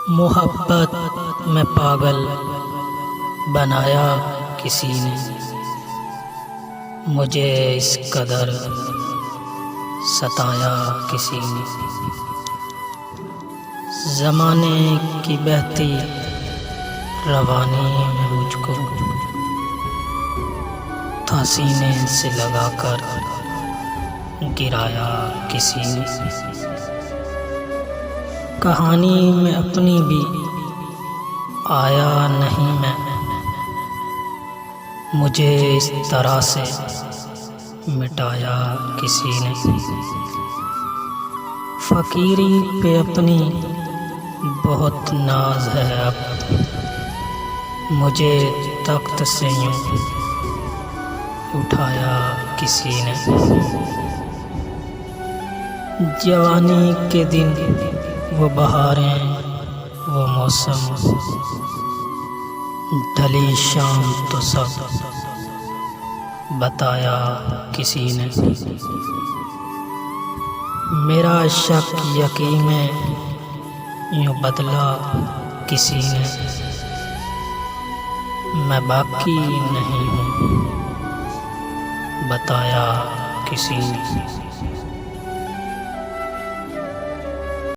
मोहब्बत में पागल बनाया किसी ने, मुझे इस कदर सताया किसी ने। ज़माने की बहती रवानी में मुझको था सीने से लगाकर गिराया किसी ने। कहानी में अपनी भी आया नहीं मैं, मुझे इस तरह से मिटाया किसी ने। फ़कीरी पे अपनी बहुत नाज है अब, मुझे तख्त से यूं उठाया किसी ने। जवानी के दिन वो बहारें वो मौसम, ढली शाम तो सब बताया किसी ने। मेरा शक यकीन में यूं बदला किसी ने, मैं बाकी नहीं हूँ बताया किसी ने।